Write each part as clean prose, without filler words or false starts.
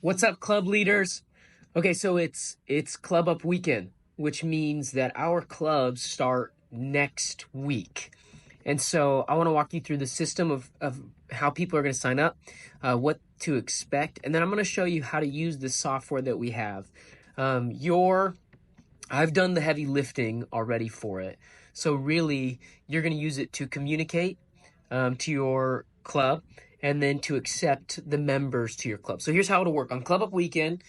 What's up, club leaders? Okay, so it's Club Up weekend, which means that our clubs start next week. And so I want to walk you through the system of how people are going to sign up, what to expect, and then I'm going to show you how to use the software that we have. I've done the heavy lifting already for it. So really, you're going to use it to communicate to your club and then to accept the members to your club. So here's how it'll work. On Club Up Weekend,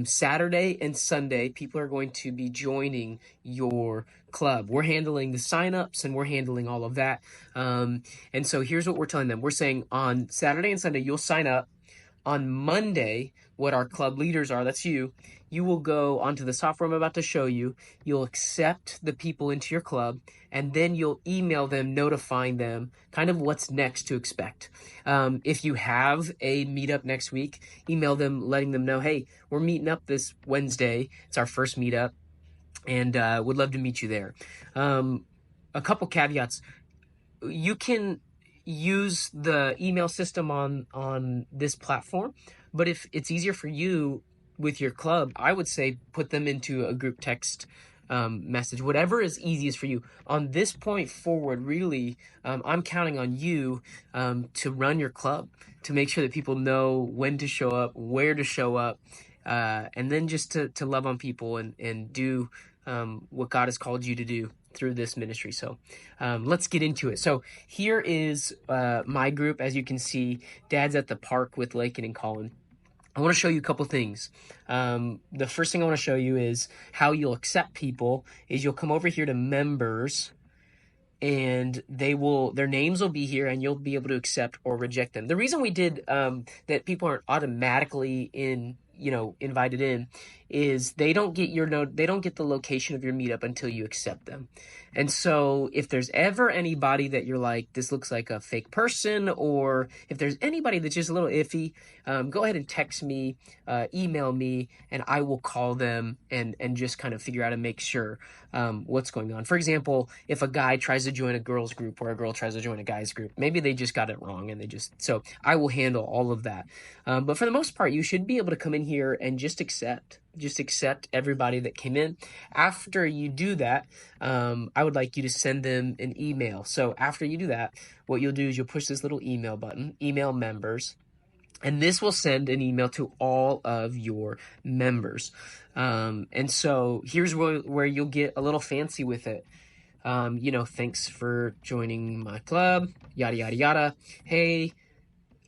Saturday and Sunday, people are going to be joining your club. We're handling the signups and we're handling all of that. And so here's what we're telling them. We're saying on Saturday and Sunday, you'll sign up. On Monday, what our club leaders are, that's you will go onto the software I'm about to show you. You'll accept the people into your club, and then you'll email them, notifying them kind of what's next to expect. If you have a meetup next week, email them, letting them know, hey, we're meeting up this Wednesday. It's our first meetup, and would love to meet you there. A couple caveats. You can use the email system on this platform, but if it's easier for you with your club, I would say put them into a group text message, whatever is easiest for you. On this point forward, really, I'm counting on you to run your club, to make sure that people know when to show up, where to show up, and then just to love on people and do what God has called you to do through this ministry. So let's get into it. So here is my group. As you can see, Dad's at the park with Lakin and Colin. I want to show you a couple things. The first thing I want to show you is how you'll accept people is you'll come over here to members, and their names will be here, and you'll be able to accept or reject them. The reason we did that people aren't automatically invited in is they don't get they don't get the location of your meetup until you accept them. And so if there's ever anybody that you're like, this looks like a fake person, or if there's anybody that's just a little iffy, go ahead and text me, email me, and I will call them and just kind of figure out and make sure what's going on. For example, if a guy tries to join a girl's group or a girl tries to join a guy's group, maybe they just got it wrong, and so I will handle all of that. But for the most part, you should be able to come in here and just accept everybody that came in. After you do that, I would like you to send them an email. So after you do that, what you'll do is you'll push this little email button, email members, and this will send an email to all of your members. And so here's where you'll get a little fancy with it. Thanks for joining my club, yada, yada, yada. Hey,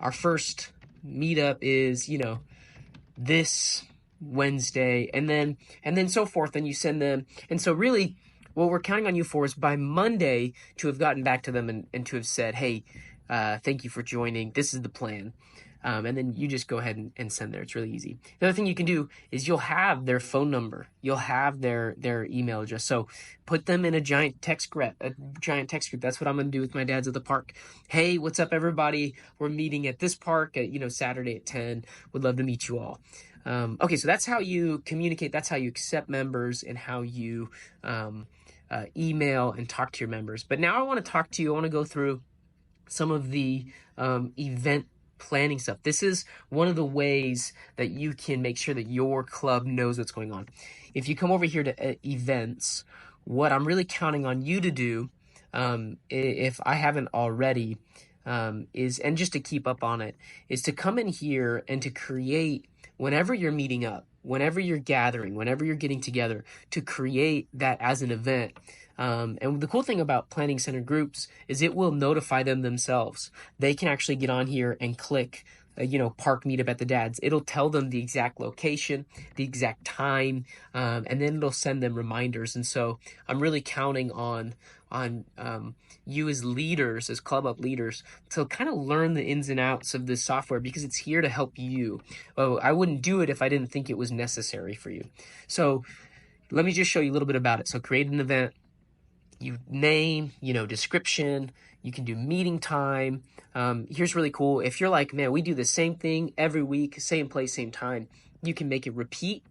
our first meetup is, this Wednesday, and then so forth, and you send them. And so really what we're counting on you for is by Monday to have gotten back to them and to have said, hey, thank you for joining. This is the plan. And then you just go ahead and send there. It's really easy. The other thing you can do is you'll have their phone number. You'll have their email address. So put them in a giant text group. That's what I'm going to do with my dads at the park. Hey, what's up, everybody? We're meeting at this park at, Saturday at 10. Would love to meet you all. Okay, so that's how you communicate. That's how you accept members and how you email and talk to your members. But now I want to go through some of the event planning stuff. This is one of the ways that you can make sure that your club knows what's going on. If you come over here to events, what I'm really counting on you to do, if I haven't already, is, and just to keep up on it, is to come in here and to create, whenever you're meeting up, whenever you're gathering, whenever you're getting together, to create that as an event. And the cool thing about planning center groups is it will notify them themselves. They can actually get on here and click, park meetup at the dad's. It'll tell them the exact location, the exact time, and then it'll send them reminders. And so I'm really counting on you as leaders, as Club Up leaders, to kind of learn the ins and outs of this software, because it's here to help you. Oh, I wouldn't do it if I didn't think it was necessary for you. So let me just show you a little bit about it. So create an event. You name, description, you can do meeting time. Here's really cool. If you're like, man, we do the same thing every week, same place, same time, you can make it repeat.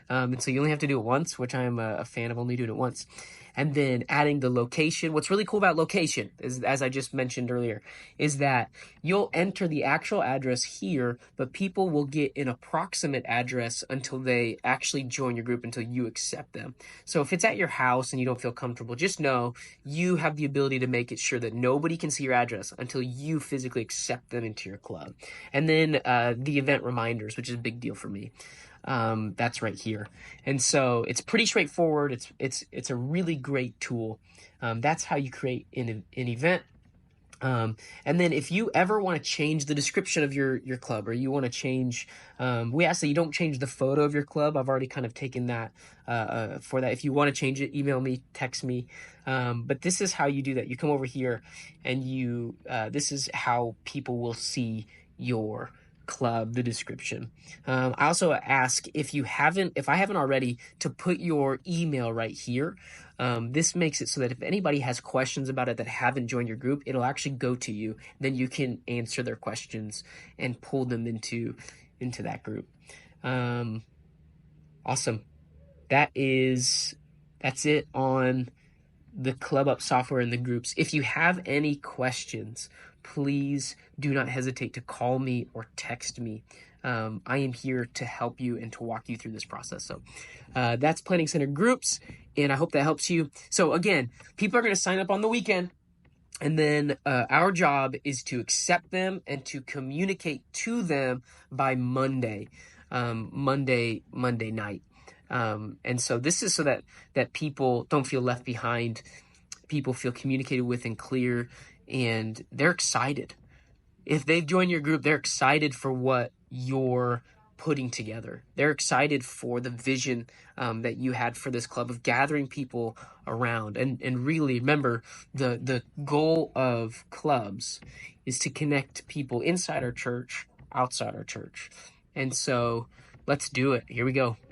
And so you only have to do it once, which I'm a fan of only doing it once. and then adding the location. What's really cool about location is, as I just mentioned earlier, is that you'll enter the actual address here, but people will get an approximate address until they actually join your group, until you accept them. So if it's at your house and you don't feel comfortable, just know you have the ability to make it sure that nobody can see your address until you physically accept them into your club. And then the event reminders, which is a big deal for me. That's right here. And so it's pretty straightforward. It's a really great tool. That's how you create an event. And then if you ever want to change the description of your club, or you want to change, we ask that you don't change the photo of your club. I've already kind of taken that for that. If you want to change it, email me, text me. But this is how you do that. You come over here and this is how people will see your club, the description. I also ask if I haven't already, to put your email right here. This makes it so that if anybody has questions about it that haven't joined your group, it'll actually go to you. Then you can answer their questions and pull them into that group. Awesome. That's it on the ClubUp software and the groups. If you have any questions, please do not hesitate to call me or text me. I am here to help you and to walk you through this process. So that's Planning Center groups, and I hope that helps you. So again, people are going to sign up on the weekend, and then our job is to accept them and to communicate to them by Monday night. And so this is so that people don't feel left behind. People feel communicated with and clear, and they're excited. If they've joined your group, they're excited for what you're putting together. They're excited for the vision that you had for this club of gathering people around. And really, remember, the goal of clubs is to connect people inside our church, outside our church. And so let's do it. Here we go.